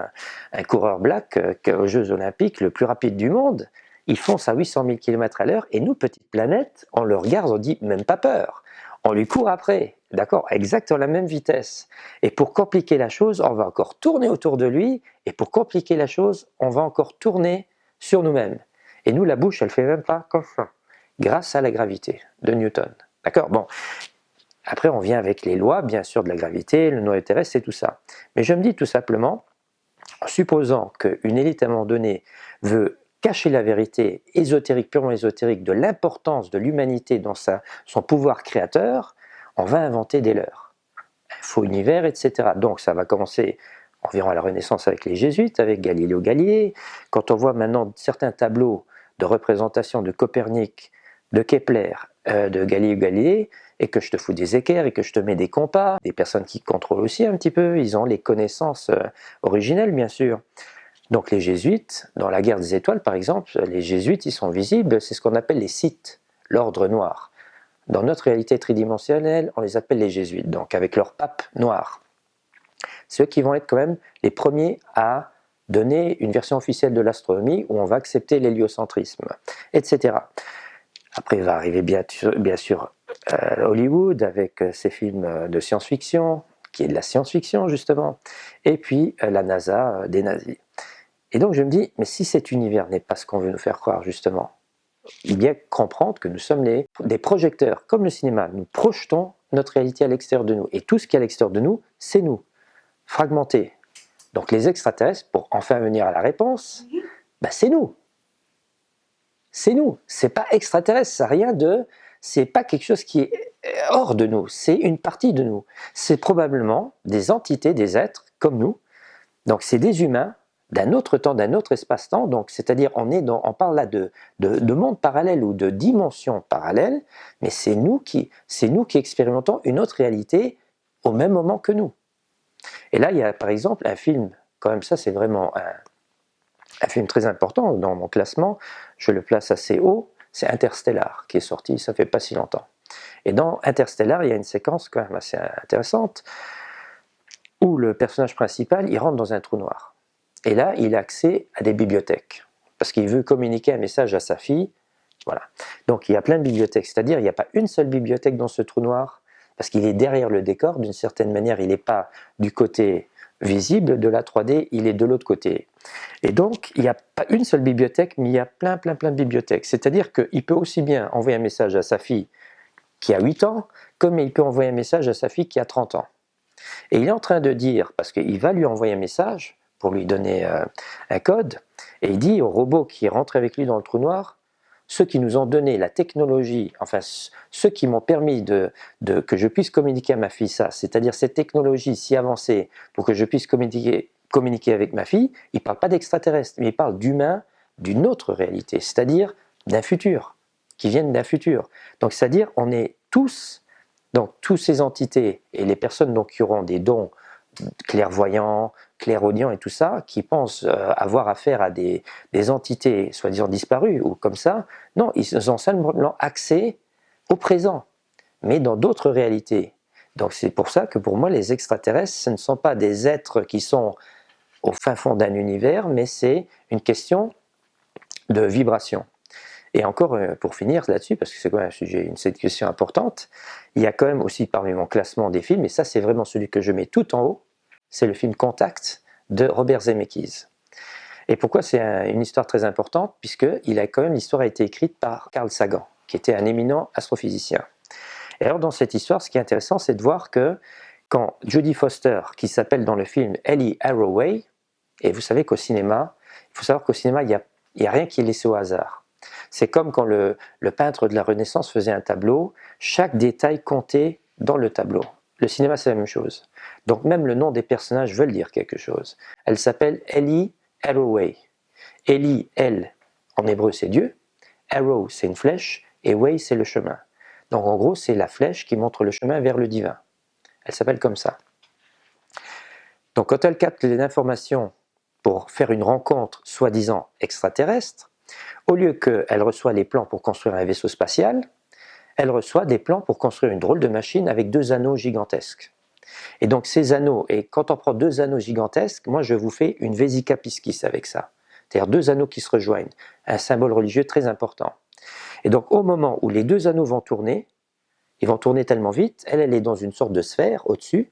un coureur black aux Jeux Olympiques, le plus rapide du monde. Il fonce à 800 000 km à l'heure et nous, petite planète, on le regarde, on dit même pas peur. On lui court après, d'accord, exactement la même vitesse. Et pour compliquer la chose, on va encore tourner autour de lui. Et pour compliquer la chose, on va encore tourner sur nous-mêmes. Et nous, la bouche, elle fait même pas comme ça, grâce à la gravité de Newton. D'accord. Bon. Après, on vient avec les lois, bien sûr, de la gravité, le noyau terrestre et tout ça. Mais je me dis tout simplement, en supposant qu'une élite à un moment donné veut cacher la vérité ésotérique, purement ésotérique, de l'importance de l'humanité dans son pouvoir créateur, on va inventer des leurs. Un faux univers, etc. Donc ça va commencer environ à la Renaissance avec les jésuites, avec Galiléo Galilée. Quand on voit maintenant certains tableaux de représentation de Copernic, de Kepler, de Galiléo Galilée, et que je te fous des équerres et que je te mets des compas, des personnes qui contrôlent aussi un petit peu, ils ont les connaissances originelles bien sûr. Donc les jésuites, dans la guerre des étoiles par exemple, les jésuites ils sont visibles, c'est ce qu'on appelle les Sith, l'ordre noir. Dans notre réalité tridimensionnelle, on les appelle les jésuites, donc avec leur pape noir. C'est eux qui vont être quand même les premiers à donner une version officielle de l'astronomie où on va accepter l'héliocentrisme, etc. Après va arriver bien sûr Hollywood avec ses films de science-fiction, qui est de la science-fiction justement, et puis la NASA des nazis. Et donc je me dis, mais si cet univers n'est pas ce qu'on veut nous faire croire justement, il bien comprendre que nous sommes des projecteurs, comme le cinéma, nous projetons notre réalité à l'extérieur de nous, et tout ce qui est à l'extérieur de nous, c'est nous, fragmenté. Donc les extraterrestres, pour enfin venir à la réponse, ben c'est nous. C'est nous, c'est pas extraterrestre, ça rien de, c'est pas quelque chose qui est hors de nous, c'est une partie de nous. C'est probablement des entités, des êtres comme nous. Donc c'est des humains d'un autre temps, d'un autre espace-temps. Donc c'est-à-dire on parle là de mondes parallèles ou de dimensions parallèles, mais c'est nous qui expérimentons une autre réalité au même moment que nous. Et là il y a par exemple un film, quand même ça c'est vraiment un film très important dans mon classement, je le place assez haut, c'est Interstellar, qui est sorti, ça fait pas si longtemps. Et dans Interstellar, il y a une séquence quand même assez intéressante, où le personnage principal, il rentre dans un trou noir. Et là, il a accès à des bibliothèques, parce qu'il veut communiquer un message à sa fille, voilà. Donc il y a plein de bibliothèques, c'est-à-dire il n'y a pas une seule bibliothèque dans ce trou noir, parce qu'il est derrière le décor, d'une certaine manière, il n'est pas du côté visible de la 3D, il est de l'autre côté. Et donc, il n'y a pas une seule bibliothèque, mais il y a plein de bibliothèques. C'est-à-dire qu'il peut aussi bien envoyer un message à sa fille qui a 8 ans, comme il peut envoyer un message à sa fille qui a 30 ans. Et il est en train de dire, parce qu'il va lui envoyer un message pour lui donner un code, et il dit au robot qui est rentré avec lui dans le trou noir, ceux qui nous ont donné la technologie, enfin ceux qui m'ont permis que je puisse communiquer à ma fille ça, c'est-à-dire cette technologie si avancée pour que je puisse communiquer avec ma fille, il ne parle pas d'extraterrestres, mais il parle d'humains d'une autre réalité, c'est-à-dire d'un futur, qui viennent d'un futur. Donc c'est-à-dire on est tous, donc toutes ces entités et les personnes donc, qui auront des dons clairvoyants, clairaudients et tout ça, qui pensent avoir affaire à des entités soi-disant disparues ou comme ça, non, ils ont simplement accès au présent, mais dans d'autres réalités. Donc c'est pour ça que pour moi les extraterrestres, ce ne sont pas des êtres qui sont au fin fond d'un univers, mais c'est une question de vibration. Et encore, pour finir là-dessus, parce que c'est quand même un sujet, cette question importante, il y a quand même aussi parmi mon classement des films, et ça c'est vraiment celui que je mets tout en haut, c'est le film Contact de Robert Zemeckis. Et pourquoi c'est une histoire très importante? Puisque l'histoire a été écrite par Carl Sagan, qui était un éminent astrophysicien. Et alors dans cette histoire, ce qui est intéressant, c'est de voir que quand Jodie Foster, qui s'appelle dans le film Ellie Arroway, et vous savez qu'au cinéma, il faut savoir qu'au cinéma, il n'y a rien qui est laissé au hasard. C'est comme quand le peintre de la Renaissance faisait un tableau, chaque détail comptait dans le tableau. Le cinéma, c'est la même chose. Donc même le nom des personnages veut dire quelque chose. Elle s'appelle Ellie Arroway. Ellie, elle, en hébreu, c'est Dieu. Arrow, c'est une flèche. Et way, c'est le chemin. Donc en gros, c'est la flèche qui montre le chemin vers le divin. Elle s'appelle comme ça. Donc quand elle capte les informations pour faire une rencontre soi-disant extraterrestre, au lieu qu'elle reçoit les plans pour construire un vaisseau spatial, elle reçoit des plans pour construire une drôle de machine avec 2 anneaux gigantesques. Et donc ces anneaux, et quand on prend 2 anneaux gigantesques, moi je vous fais une Vesica Piscis avec ça. C'est-à-dire 2 anneaux qui se rejoignent, un symbole religieux très important. Et donc au moment où les 2 anneaux vont tourner, ils vont tourner tellement vite, elle est dans une sorte de sphère au-dessus,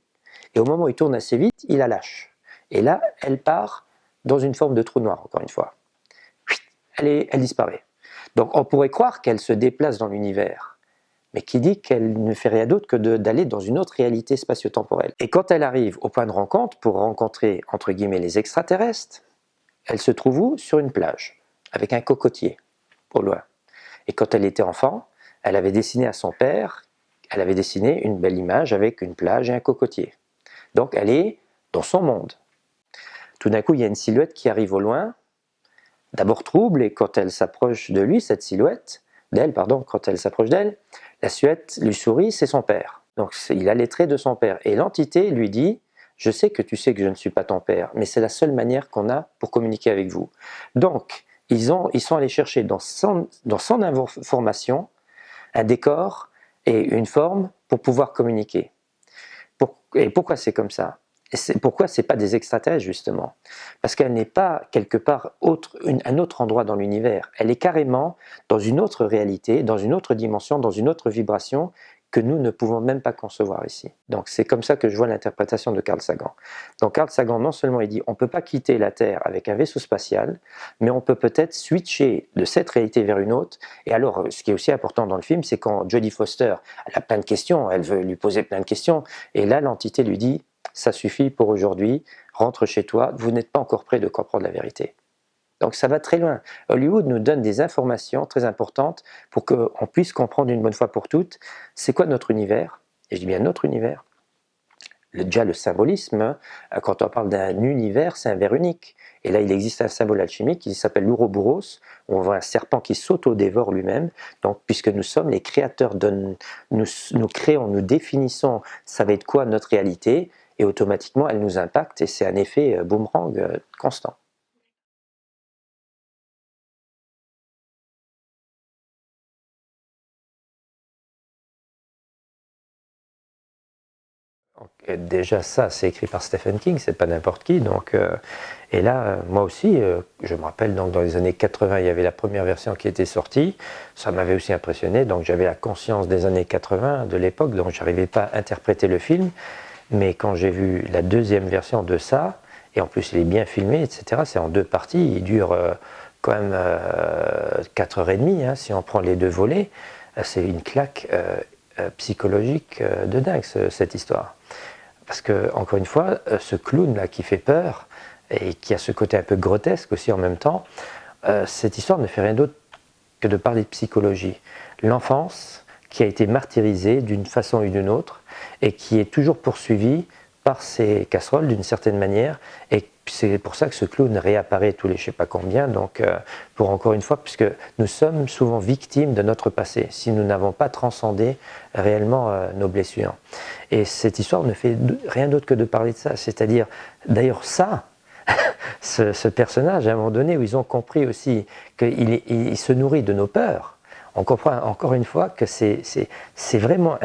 et au moment où ils tournent assez vite, il la lâche. Et là, elle part dans une forme de trou noir, encore une fois. Elle disparaît. Donc on pourrait croire qu'elle se déplace dans l'univers, mais qui dit qu'elle ne fait rien d'autre que d'aller dans une autre réalité spatio-temporelle. Et quand elle arrive au point de rencontre pour rencontrer, entre guillemets, les extraterrestres, elle se trouve où? Sur une plage, avec un cocotier, au loin. Et quand elle était enfant, elle avait dessiné à son père, elle avait dessiné une belle image avec une plage et un cocotier. Donc elle est dans son monde. Tout d'un coup, il y a une silhouette qui arrive au loin, d'abord trouble, et quand elle s'approche de lui, cette silhouette, quand elle s'approche d'elle, la silhouette lui sourit, c'est son père. Donc il a les traits de son père. Et l'entité lui dit, je sais que tu sais que je ne suis pas ton père, mais c'est la seule manière qu'on a pour communiquer avec vous. Donc, ils sont allés chercher dans son information un décor et une forme pour pouvoir communiquer. Et pourquoi c'est comme ça? Pourquoi ce n'est pas des extraterrestres, justement? Parce qu'elle n'est pas quelque part un autre endroit dans l'univers. Elle est carrément dans une autre réalité, dans une autre dimension, dans une autre vibration que nous ne pouvons même pas concevoir ici. Donc c'est comme ça que je vois l'interprétation de Carl Sagan. Donc Carl Sagan, non seulement il dit on ne peut pas quitter la Terre avec un vaisseau spatial, mais on peut peut-être switcher de cette réalité vers une autre. Et alors, ce qui est aussi important dans le film, c'est quand Jodie Foster, elle a plein de questions, elle veut lui poser plein de questions, et là l'entité lui dit ça suffit pour aujourd'hui, rentre chez toi, vous n'êtes pas encore prêt de comprendre la vérité. Donc ça va très loin. Hollywood nous donne des informations très importantes pour qu'on puisse comprendre une bonne fois pour toutes c'est quoi notre univers, et je dis bien notre univers. Déjà le symbolisme, quand on parle d'un univers, c'est un verre unique. Et là, il existe un symbole alchimique qui s'appelle l'Ouroboros, où on voit un serpent qui s'auto-dévore lui-même. Donc, puisque nous sommes les créateurs, nous créons, nous définissons, ça va être quoi notre réalité, et automatiquement, elle nous impacte, et c'est un effet boomerang constant. Déjà ça, c'est écrit par Stephen King, c'est pas n'importe qui. Donc, et là, moi aussi, je me rappelle donc dans les années 80, il y avait la première version qui était sortie. Ça m'avait aussi impressionné. Donc j'avais la conscience des années 80 de l'époque, donc j'arrivais pas à interpréter le film. Mais quand j'ai vu la deuxième version de ça, et en plus il est bien filmé, etc. C'est en deux parties, il dure quand même 4h30, hein, si on prend les deux volets. C'est une claque psychologique de dingue cette histoire. Parce que, encore une fois, ce clown-là qui fait peur, et qui a ce côté un peu grotesque aussi en même temps, cette histoire ne fait rien d'autre que de parler de psychologie. L'enfance qui a été martyrisée d'une façon ou d'une autre, et qui est toujours poursuivie par ces casseroles d'une certaine manière, et c'est pour ça que ce clown réapparaît tous les je ne sais pas combien, donc pour encore une fois, puisque nous sommes souvent victimes de notre passé, si nous n'avons pas transcendé réellement nos blessures. Et cette histoire ne fait rien d'autre que de parler de ça, c'est-à-dire, d'ailleurs ça, ce personnage, à un moment donné, où ils ont compris aussi qu'il se nourrit de nos peurs, on comprend encore une fois que c'est vraiment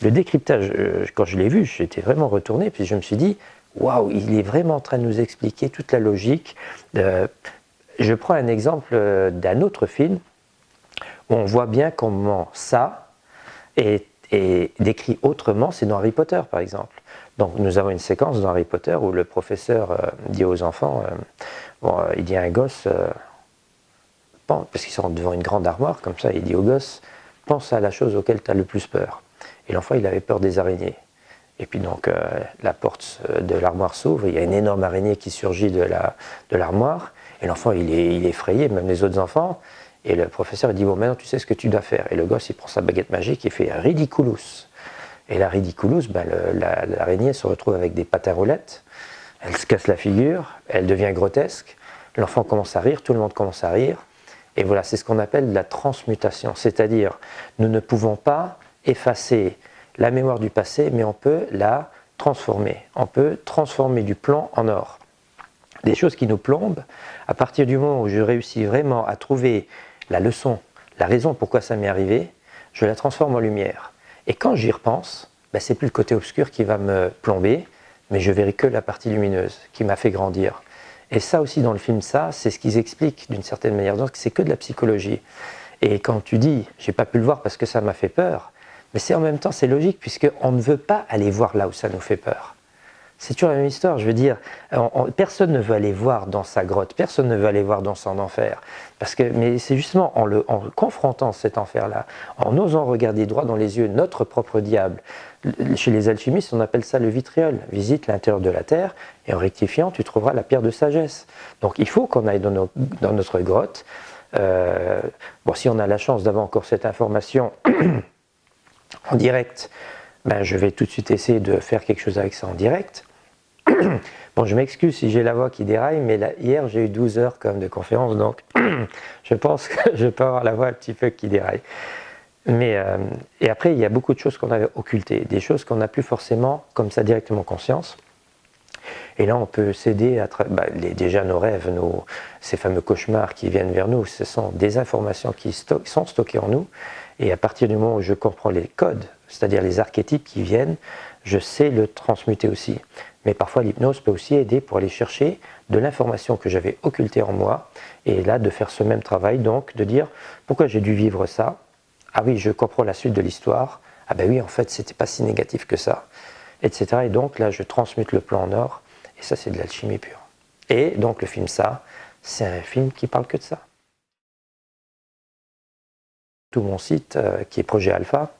le décryptage. Quand je l'ai vu, j'étais vraiment retourné, puis je me suis dit, waouh, il est vraiment en train de nous expliquer toute la logique. Je prends un exemple d'un autre film où on voit bien comment ça est décrit autrement, c'est dans Harry Potter par exemple. Donc nous avons une séquence dans Harry Potter où le professeur dit aux enfants, il dit à un gosse, parce qu'ils sont devant une grande armoire, comme ça, il dit au gosse, pense à la chose auquel tu as le plus peur. Et l'enfant, il avait peur des araignées. Et puis donc, la porte de l'armoire s'ouvre, il y a une énorme araignée qui surgit de l'armoire, et l'enfant, il est effrayé, même les autres enfants, et le professeur il dit, bon, maintenant tu sais ce que tu dois faire. Et le gosse, il prend sa baguette magique et fait un ridiculous. Et la ridiculous, l'araignée se retrouve avec des patins roulettes, elle se casse la figure, elle devient grotesque, l'enfant commence à rire, tout le monde commence à rire. Et voilà, c'est ce qu'on appelle la transmutation, c'est-à-dire nous ne pouvons pas effacer la mémoire du passé, mais on peut la transformer. On peut transformer du plomb en or. Des choses qui nous plombent, à partir du moment où je réussis vraiment à trouver la leçon, la raison pourquoi ça m'est arrivé, je la transforme en lumière. Et quand j'y repense, c'est plus le côté obscur qui va me plomber, mais je verrai que la partie lumineuse qui m'a fait grandir. Et ça aussi dans le film, c'est ce qu'ils expliquent d'une certaine manière. Donc c'est que de la psychologie. Et quand tu dis, j'ai pas pu le voir parce que ça m'a fait peur, mais c'est en même temps, c'est logique puisqu'on ne veut pas aller voir là où ça nous fait peur. C'est toujours la même histoire, je veux dire, personne ne veut aller voir dans sa grotte, personne ne veut aller voir dans son enfer. Mais c'est justement en confrontant cet enfer-là, en osant regarder droit dans les yeux notre propre diable. Chez les alchimistes, on appelle ça le vitriol. Visite l'intérieur de la terre et en rectifiant, tu trouveras la pierre de sagesse. Donc il faut qu'on aille dans notre grotte. Si on a la chance d'avoir encore cette information en direct, je vais tout de suite essayer de faire quelque chose avec ça en direct. Bon, je m'excuse si j'ai la voix qui déraille, mais hier j'ai eu 12 heures quand même de conférence, donc je pense que je peux avoir la voix un petit peu qui déraille. Et après, il y a beaucoup de choses qu'on avait occultées, des choses qu'on n'a plus forcément comme ça directement conscience. Et là, on peut s'aider à déjà nos rêves, ces fameux cauchemars qui viennent vers nous, ce sont des informations qui sont stockées en nous. Et à partir du moment où je comprends les codes c'est-à-dire les archétypes qui viennent, je sais le transmuter aussi. Mais parfois l'hypnose peut aussi aider pour aller chercher de l'information que j'avais occultée en moi, et là de faire ce même travail, donc de dire pourquoi j'ai dû vivre ça. Ah oui, je comprends la suite de l'histoire. Ah ben oui, en fait, c'était pas si négatif que ça, etc. Et donc là, je transmute le plan en or, et ça, c'est de l'alchimie pure. Et donc le film Ça, c'est un film qui parle que de ça. Tout mon site qui est Projet Alpha,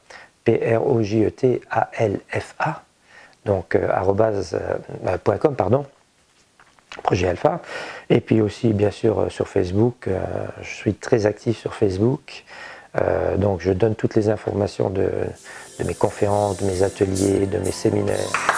PROJETALFA, donc .com, pardon, Projet Alpha. Et puis aussi, bien sûr, sur Facebook, je suis très actif sur Facebook. Donc je donne toutes les informations de mes conférences, de mes ateliers, de mes séminaires.